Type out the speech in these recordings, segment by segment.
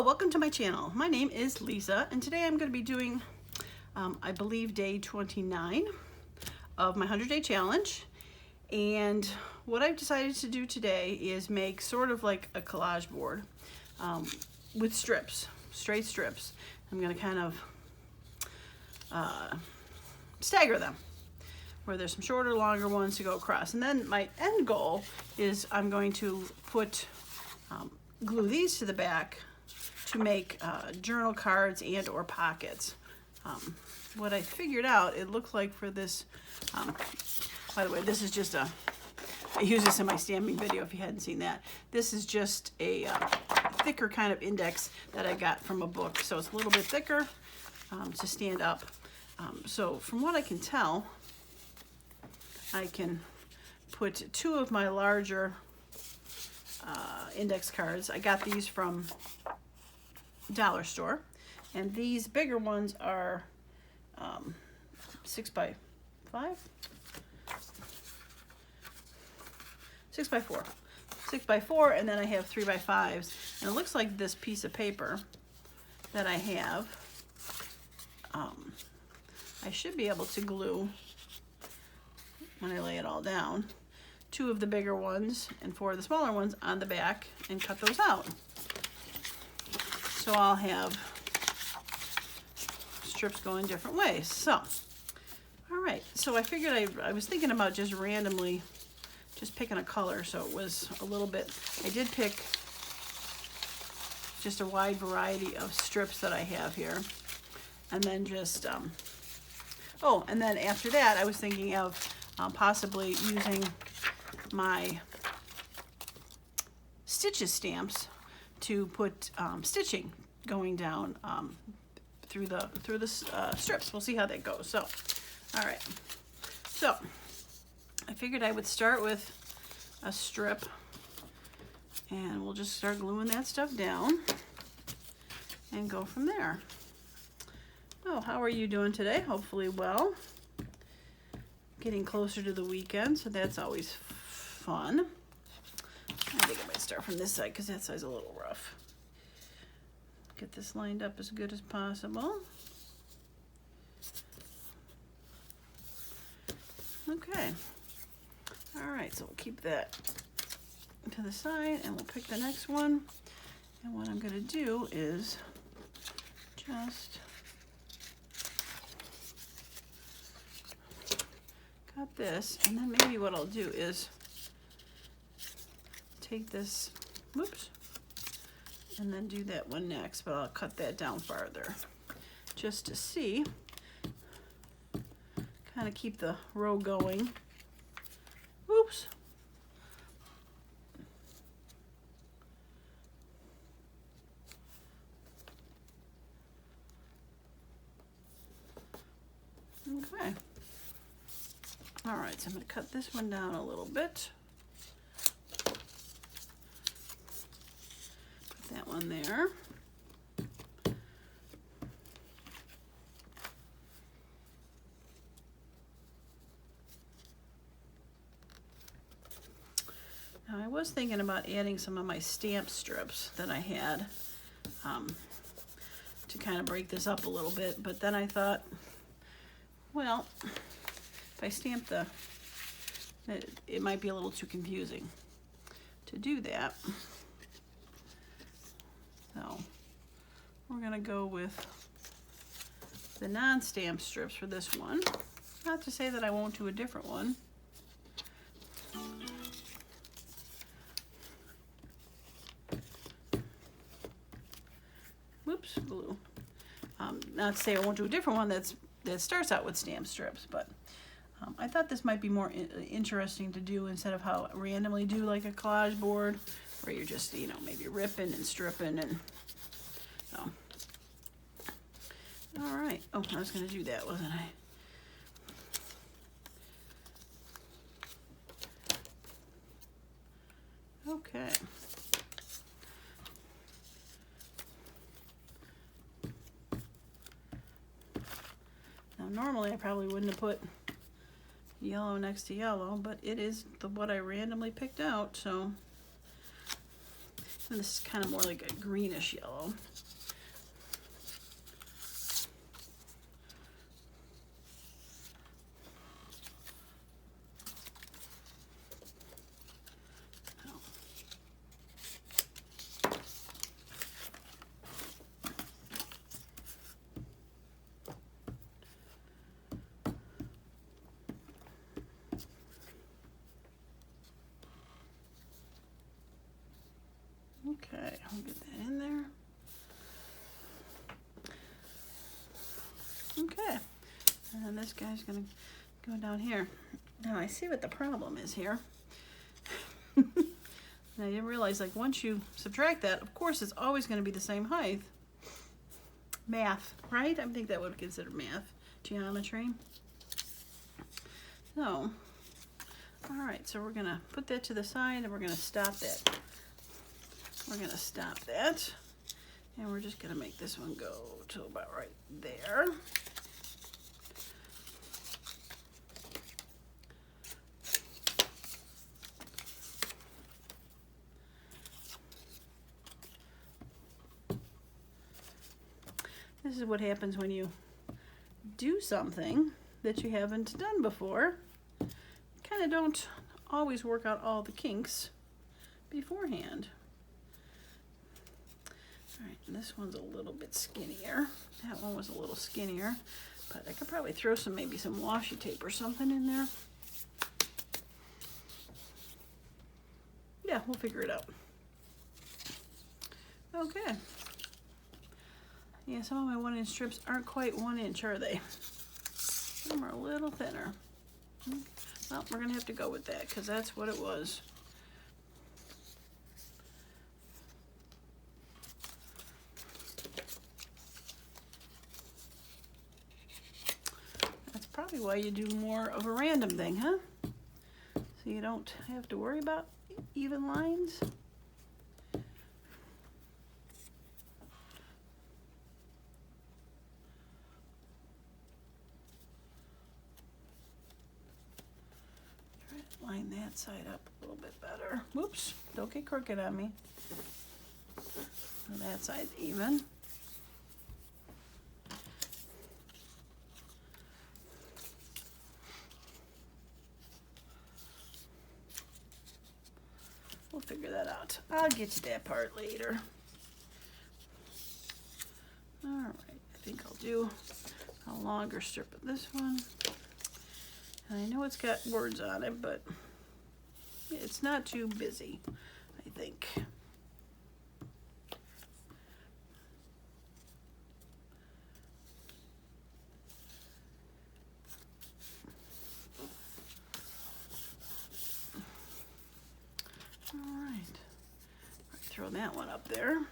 Hello, welcome to my channel. My name is Lisa, and today I'm going to be doing, I believe, day 29 of my 100-day challenge. And what I've decided to do today is make sort of like a collage board with strips, straight strips. I'm going to kind of stagger them, where there's some shorter, longer ones to go across. And then my end goal is I'm going to put glue these to the back to make journal cards and or pockets. What I figured out, it looked like for this, by the way, this is just I use this in my stamping video if you hadn't seen that. This is just a thicker kind of index that I got from a book. So it's a little bit thicker to stand up. So from what I can tell, I can put two of my larger index cards. I got these from dollar store, and these bigger ones are 6 by 4, 6 by 4, and then I have 3 by 5s, and it looks like this piece of paper that I have, I should be able to glue, when I lay it all down, 2 of the bigger ones and 4 of the smaller ones on the back and cut those out. So I'll have strips going different ways. So, all right, so I figured I was thinking about just randomly just picking a color, so it was a little bit, I did pick just a wide variety of strips that I have here. And then just, oh, and then after that, I was thinking of possibly using my stitches stamps to put stitching going down through the strips. We'll see how that goes. So, all right. So, I figured I would start with a strip, and we'll just start gluing that stuff down and go from there. Oh, how are you doing today? Hopefully well. Getting closer to the weekend, so that's always fun. I think I might start from this side because that side's a little rough. Get this lined up as good as possible. Okay. All right, so we'll keep that to the side and we'll pick the next one. And what I'm going to do is just cut this, and then maybe what I'll do is take this, whoops, and then do that one next, but I'll cut that down farther just to see, kind of keep the row going. Whoops. Okay. All right, so I'm going to cut this one down a little bit. Put that one there. Now, I was thinking about adding some of my stamp strips that I had to kind of break this up a little bit, but then I thought, well, if I stamp it might be a little too confusing to do that. So we're going to go with the non-stamp strips for this one. Not to say that I won't do a different one. Whoops, glue. Not to say I won't do a different one that starts out with stamp strips, but I thought this might be more interesting to do instead of how randomly do like a collage board where you're just, you know, maybe ripping and stripping and so. All right. Oh, I was going to do that, wasn't I? Okay. Now, normally I probably wouldn't have put yellow next to yellow, but it is what I randomly picked out, so And this is kind of more like a greenish yellow. Okay, I'll get that in there. Okay, and this guy's gonna go down here. Now I see what the problem is here. Now you realize, like, once you subtract that, of course it's always going to be the same height. Math, right? I think that would be considered math, geometry. So, all right, so we're gonna put that to the side and we're gonna stop that. We're gonna stop that, and we're just gonna make this one go to about right there. This is what happens when you do something that you haven't done before. Kind of don't always work out all the kinks beforehand. All right, and this one's a little bit skinnier. That one was a little skinnier, but I could probably throw maybe some washi tape or something in there. Yeah, we'll figure it out. Okay. Yeah, some of my 1-inch strips aren't quite 1 inch, are they? Some are a little thinner. Well, we're gonna have to go with that because that's what it was. That's probably why you do more of a random thing, huh? So you don't have to worry about even lines. Line that side up a little bit better. Whoops, don't get crooked on me. And that side's even. We'll figure that out. I'll get to that part later. All right, I think I'll do a longer strip of this one. And I know it's got words on it, but it's not too busy, I think. All right, throw that one up there.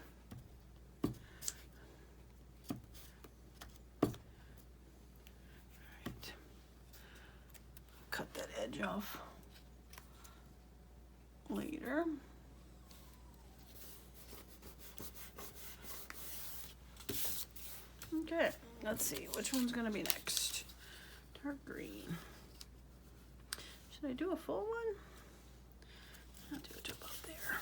Cut that edge off later. Okay, let's see which one's gonna be next. Dark green. Should I do a full one? I'll do it to about there.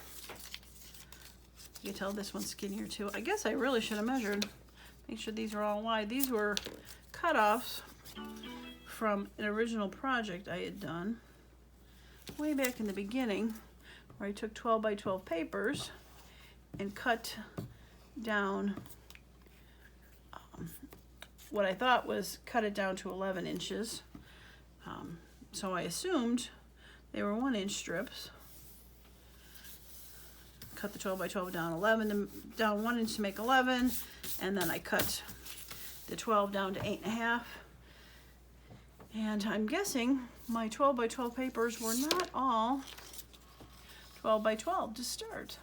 You can tell this one's skinnier too. I guess I really should have measured. Make sure these are all wide. These were cutoffs from an original project I had done way back in the beginning, where I took 12 by 12 papers and cut down what I thought was cut it down to 11 inches. So I assumed they were 1-inch strips. Cut the 12 by 12 down down 1 inch to make 11, and then I cut the 12 down to 8.5. And I'm guessing my 12 by 12 papers were not all 12 by 12 to start.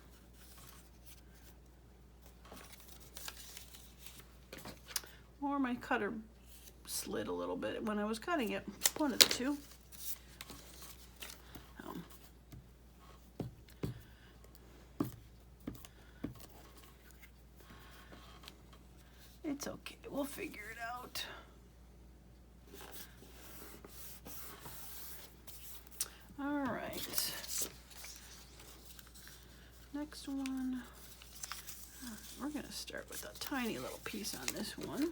Or my cutter slid a little bit when I was cutting it. One of the two. It's okay, we'll figure it out. All right. Next one, we're going to start with a tiny little piece on this one.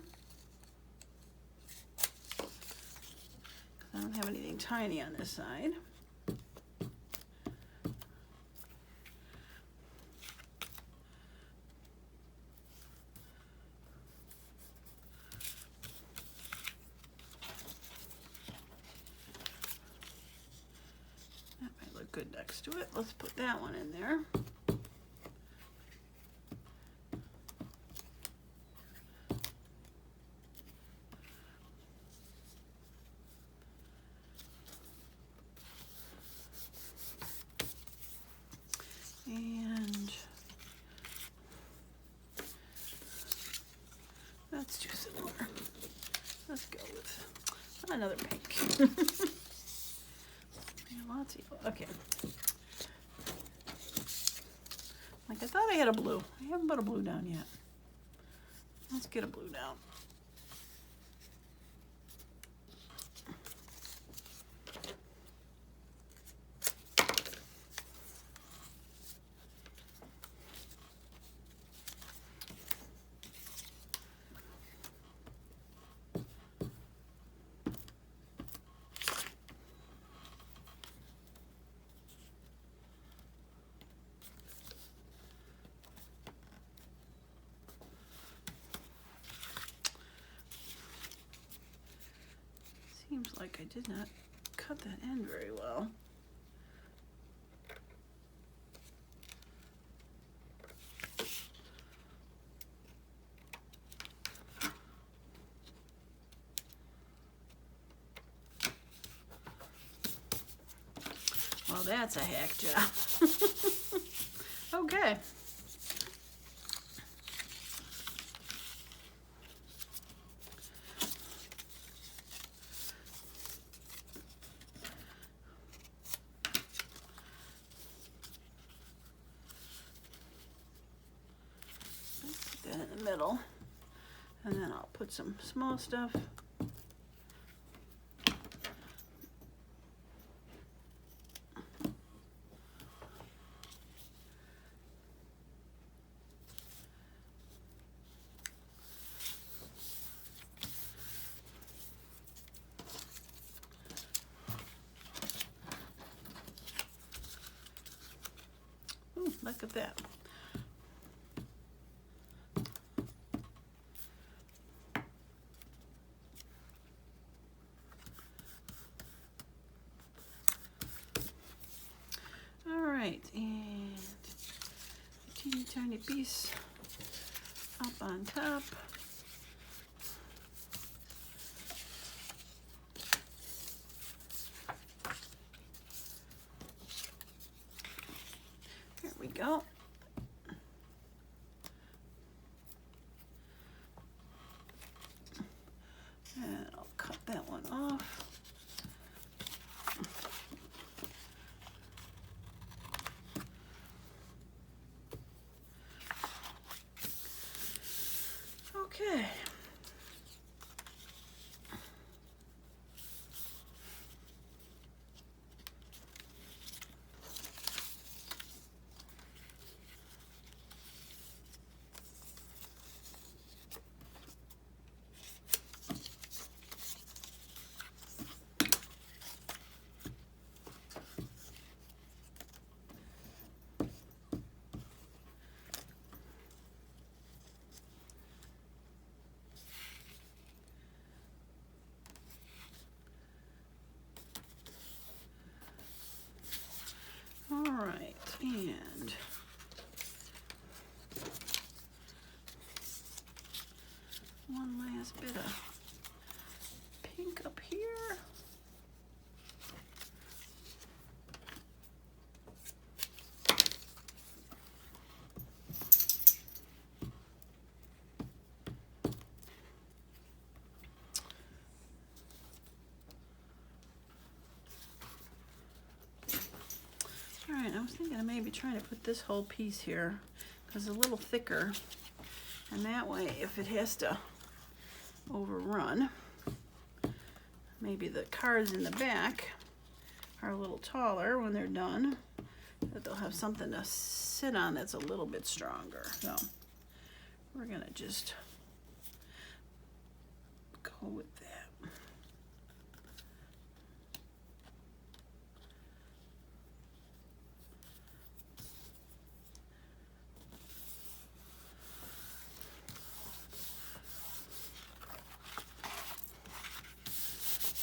I don't have anything tiny on this side. That might look good next to it. Let's put that one in there. And that's too similar. Let's go with another pink. Lots of yellow. Okay. Like I thought I had a blue. I haven't put a blue down yet. Let's get a blue down. Seems like I did not cut that end very well. Well, that's a hack job. Okay. In the middle, and then I'll put some small stuff. Ooh, look at that. And a teeny tiny piece up on top. There we go. And I'll cut that one off. Okay. All right, and one last bit of pink up here. All right, I was thinking of maybe trying to put this whole piece here because it's a little thicker, and that way if it has to overrun, maybe the cards in the back are a little taller when they're done, that they'll have something to sit on that's a little bit stronger. So we're gonna just go with that.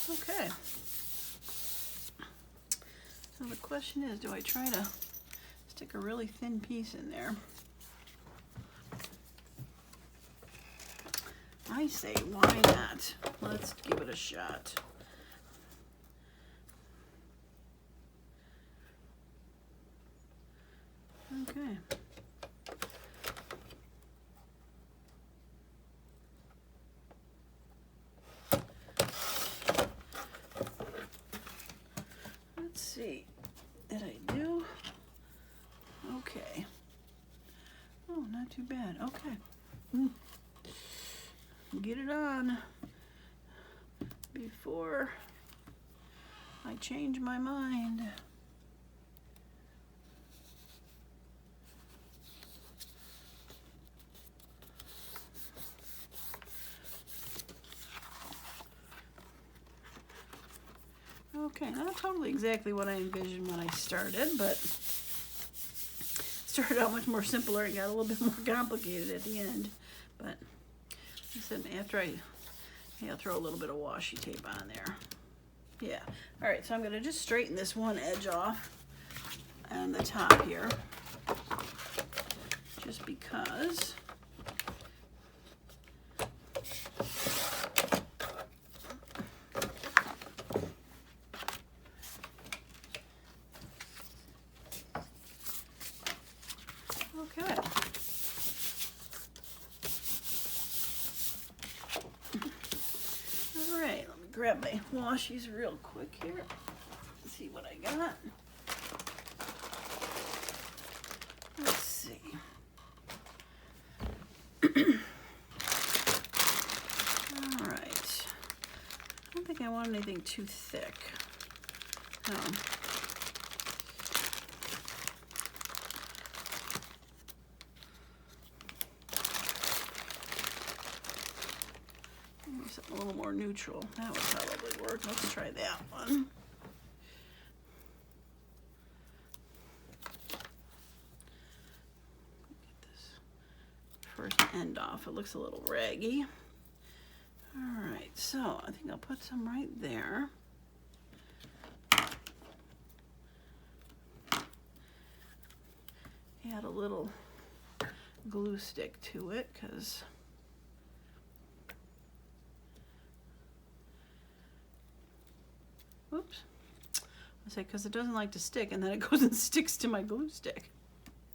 Okay. So the question is, do I try to stick a really thin piece in there? I say, why not? Let's give it a shot. Okay. Let's see. Did I do? Okay. Oh, not too bad. Okay. Get it on before I change my mind. Okay, not totally exactly what I envisioned when I started, but started out much more simpler and got a little bit more complicated at the end. But I said after I'll throw a little bit of washi tape on there. Yeah. All right, so I'm gonna just straighten this one edge off on the top here, just because. Okay. All right, let me grab my washies real quick here. Let's see what I got. Let's see. All right. I don't think I want anything too thick. No. Something a little more neutral. That would probably work. Let's try that one. Get this first end off. It looks a little raggy. All right, so I think I'll put some right there. Add a little glue stick to it because whoops. I say because it doesn't like to stick, and then it goes and sticks to my glue stick.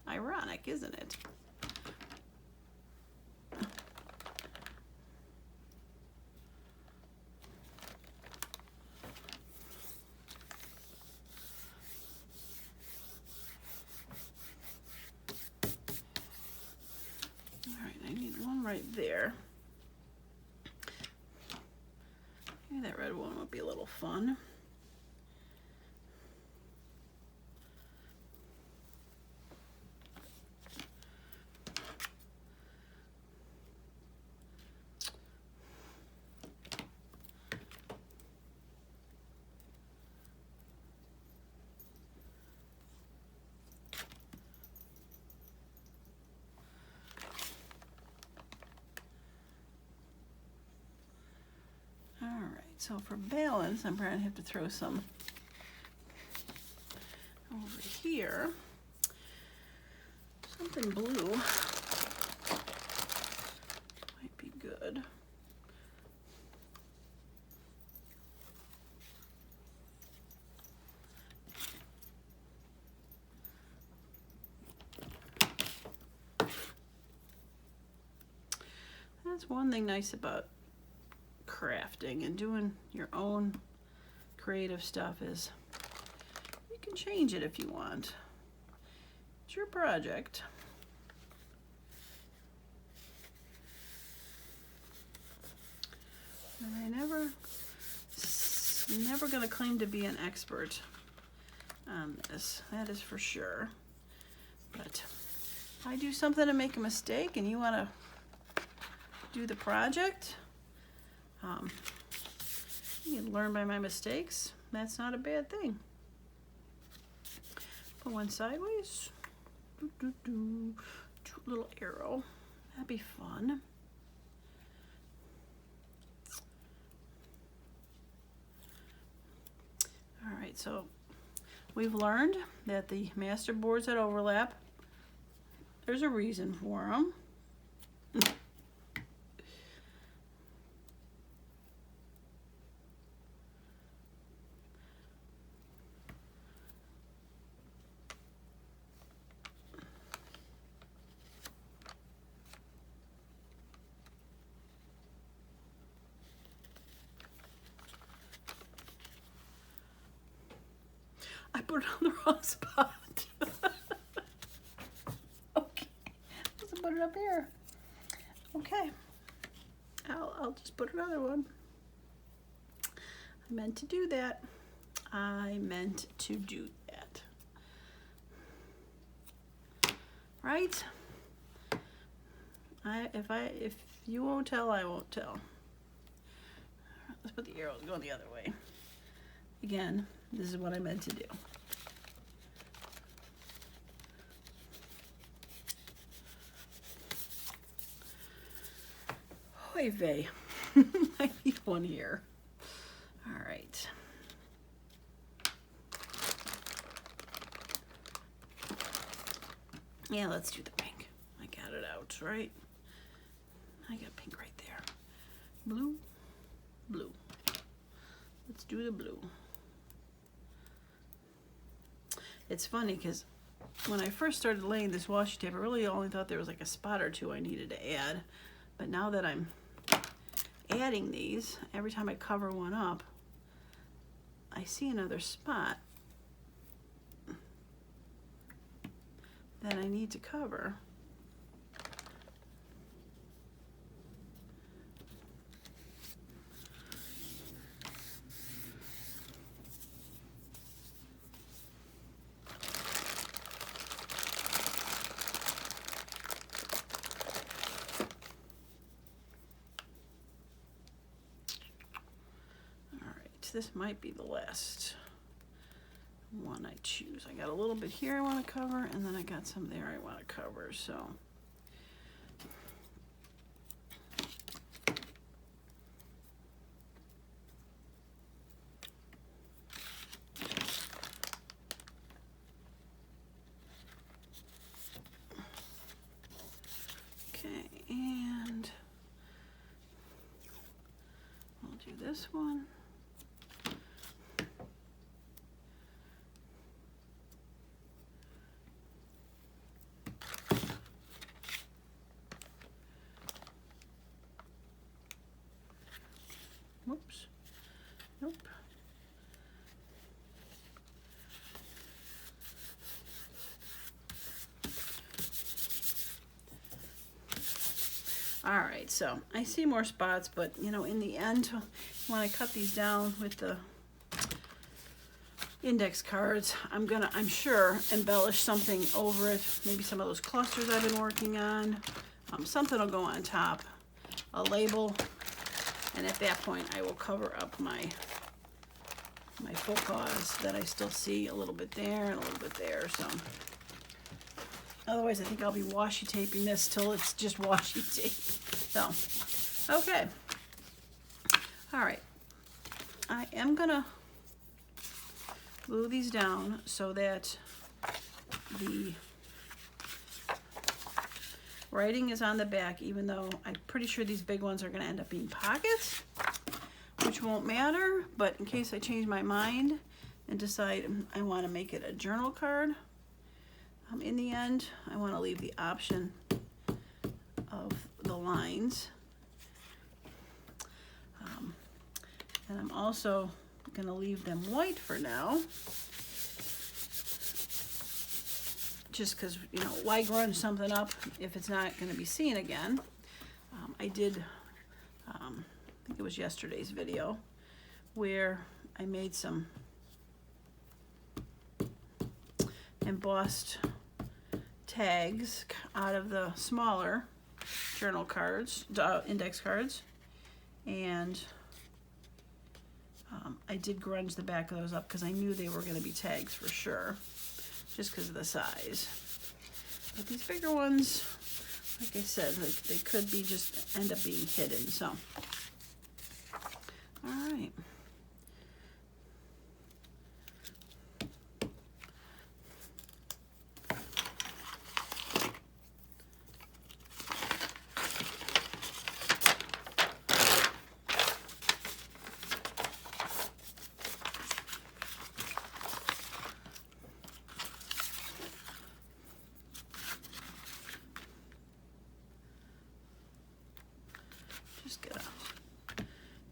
Ironic, isn't it? All right, I need one right there. Maybe that red one would be a little fun. So for balance, I'm going to have to throw some over here. Something blue might be good. That's one thing nice about crafting and doing your own creative stuff is you can change it if you want. It's your project. And I never gonna claim to be an expert on this, that is for sure. But if I do something and make a mistake and you want to do the project, you can learn by my mistakes. That's not a bad thing. Put one sideways. Little arrow. That'd be fun. All right, so we've learned that the master boards that overlap, there's a reason for them. I put it on the wrong spot. Okay, let's put it up here. Okay, I'll just put another one. I meant to do that. I meant to do that. Right? If you won't tell, I won't tell. Let's put the arrows going the other way. Again, this is what I meant to do. Oy vey. I need one here. All right. Yeah, let's do the pink. I got it out, right? I got pink right there. Blue, blue. Let's do the blue. It's funny because when I first started laying this washi tape, I really only thought there was like a spot or two I needed to add. But now that I'm adding these, every time I cover one up, I see another spot that I need to cover. This might be the last one I choose. I got a little bit here I want to cover, and then I got some there I want to cover, so. Okay, and we'll do this one. Whoops. Nope. All right, so I see more spots, but you know, in the end, when I cut these down with the index cards, I'm sure, embellish something over it. Maybe some of those clusters I've been working on. Something will go on top, a label. And at that point, I will cover up my faux pas that I still see a little bit there and a little bit there. So otherwise, I think I'll be washi taping this till it's just washi tape. So, okay. All right. I am gonna glue these down so that the writing is on the back, even though I'm pretty sure these big ones are going to end up being pockets, which won't matter. But in case I change my mind and decide I want to make it a journal card, in the end, I want to leave the option of the lines. And I'm also going to leave them white for now. Just because, you know, why grunge something up if it's not going to be seen again. I did, I think it was yesterday's video, where I made some embossed tags out of the smaller journal cards, index cards, and I did grunge the back of those up because I knew they were going to be tags for sure, just because of the size. But these bigger ones, like I said, they could be just end up being hidden. So, all right.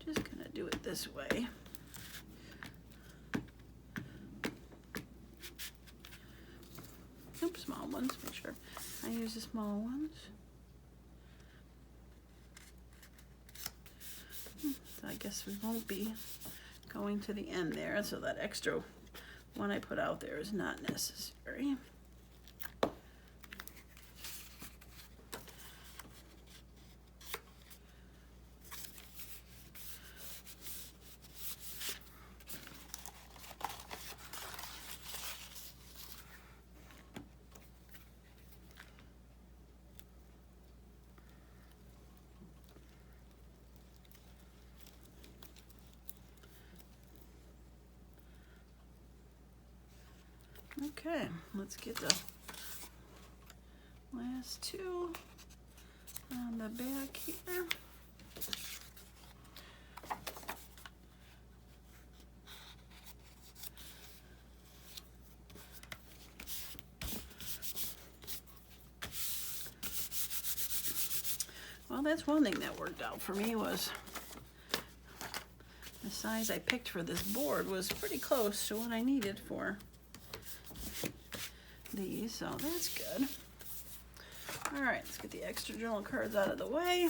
Just gonna do it this way. Oops, small ones. Make sure I use the small ones. So I guess we won't be going to the end there, so that extra one I put out there is not necessary. Okay, let's get the last two on the back here. Well, that's one thing that worked out for me, was the size I picked for this board was pretty close to what I needed for these, so that's good. All right, let's get the extra journal cards out of the way.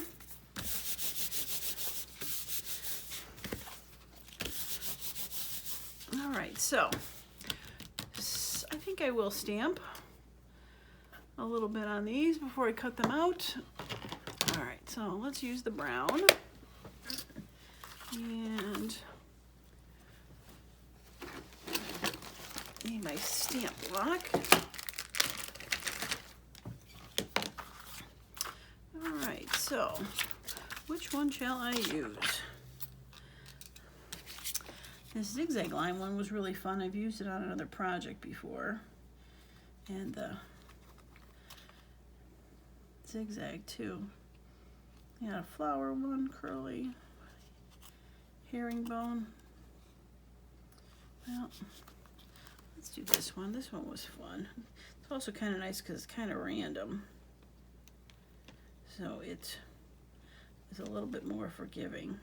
All right, so I think I will stamp a little bit on these before I cut them out. All right, so let's use the brown. And need my stamp block. All right, so which one shall I use? This zigzag line one was really fun. I've used it on another project before. And the zigzag too. Yeah, a flower one, curly herringbone. Well, let's do this one. This one was fun. It's also kind of nice because it's kind of random. So it is a little bit more forgiving.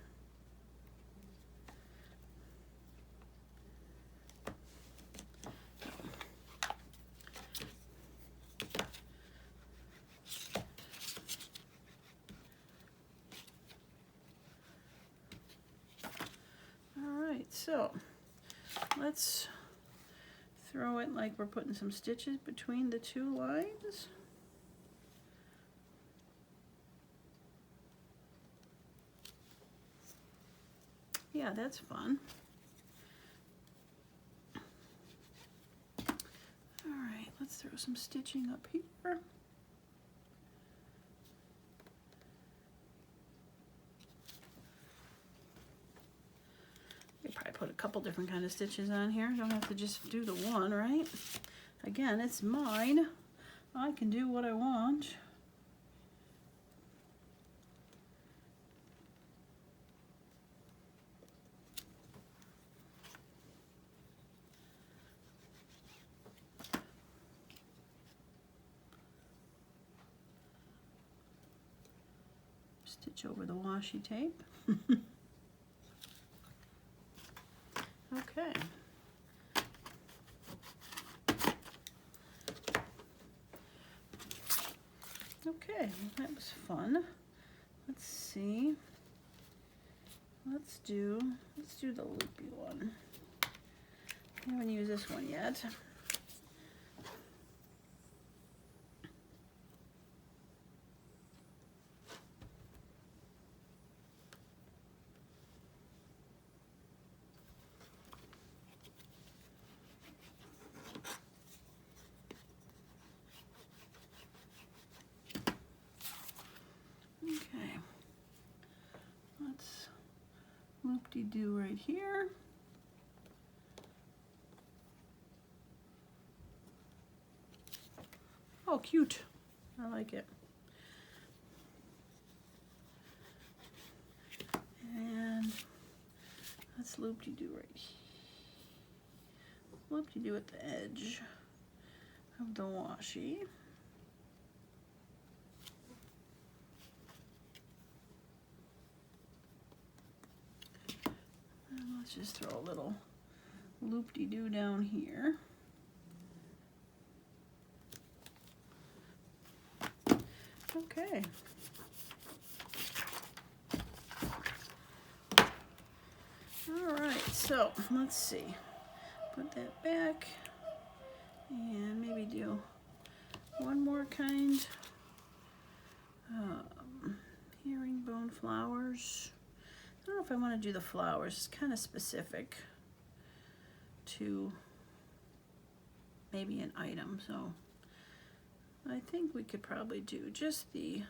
So let's throw it like we're putting some stitches between the two lines. Yeah, that's fun. All right, let's throw some stitching up here. Probably put a couple different kind of stitches on here. Don't have to just do the one, right? Again, it's mine. I can do what I want. Stitch over the washi tape. Okay. Okay, that was fun. Let's see. Let's do the loopy one. I haven't used this one yet. loop-de-doo right here. Oh, cute. I like it. And let's loop-de-doo right here. Loop-de-doo at the edge of the washi. And let's just throw a little loop-de-doo down here. Okay. All right, so let's see. Put that back and maybe do one more kind. Herringbone flowers. I don't know if I want to do the flowers. It's kind of specific to maybe an item, so I think we could probably do just the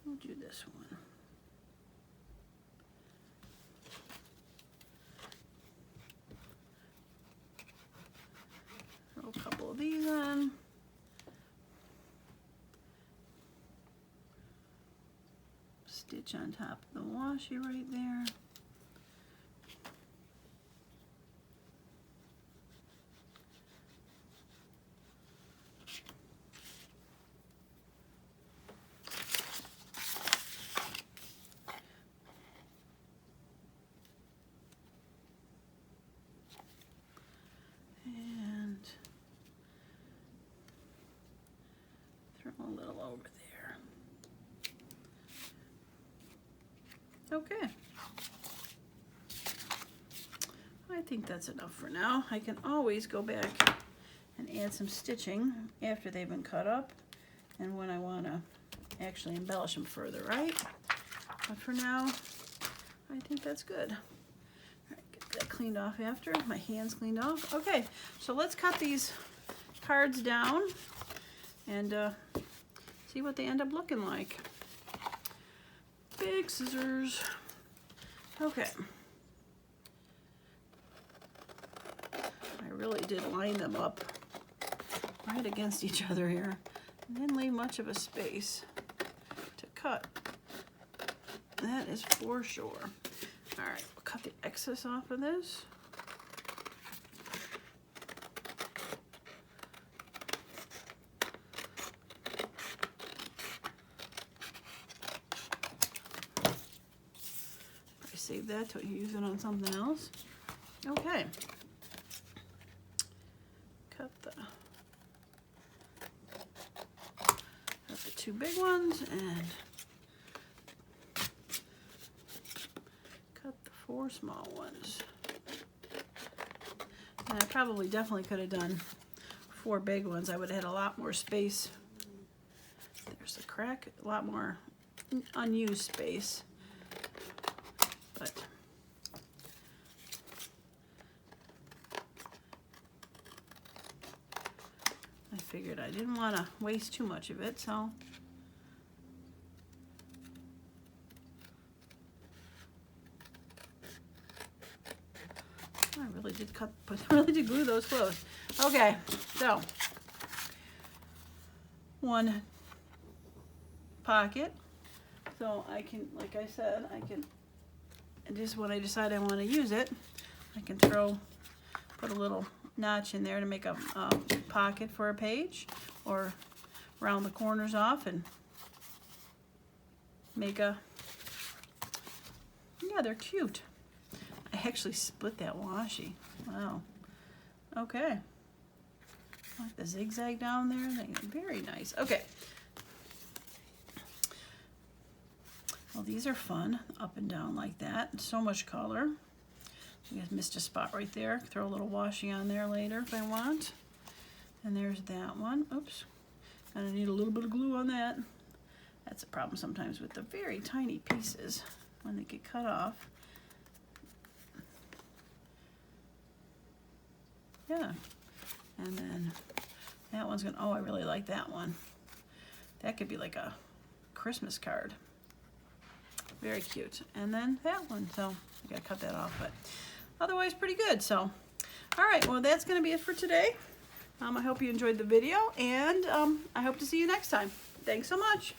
we'll do this one. Throw a couple of these on. Stitch on top of the washi right there. And throw a little over there. Okay. I think that's enough for now. I can always go back and add some stitching after they've been cut up and when I want to actually embellish them further, right? But for now, I think that's good. All right, get that cleaned off after. My hands cleaned off. Okay, so let's cut these cards down and see what they end up looking like. Big scissors. Okay. I really did line them up right against each other here. And didn't leave much of a space to cut. That is for sure. All right, we'll cut the excess off of this. Save that to use it on something else. Okay. Cut the two big ones and cut the 4 small ones. And I probably definitely could have done 4 big ones. I would have had a lot more space. There's a crack, a lot more unused space. But I figured I didn't want to waste too much of it, so I really did glue those closed. Okay, so 1 pocket. So I can, like I said, I can. And just when I decide I want to use it, I can put a little notch in there to make a pocket for a page, or round the corners off and make a, yeah, they're cute. I actually split that washi. Wow. Okay. Like the zigzag down there, very nice. Okay. Well, these are fun, up and down like that. So much color. I just missed a spot right there. Throw a little washi on there later if I want. And there's that one. Oops. Gonna need a little bit of glue on that. That's a problem sometimes with the very tiny pieces when they get cut off. Yeah. And then that one's gonna, oh, I really like that one. That could be like a Christmas card. Very cute. And then that one, so I gotta cut that off, but otherwise pretty good. So, all right, well, that's gonna be it for today. I hope you enjoyed the video, and I hope to see you next time. Thanks so much.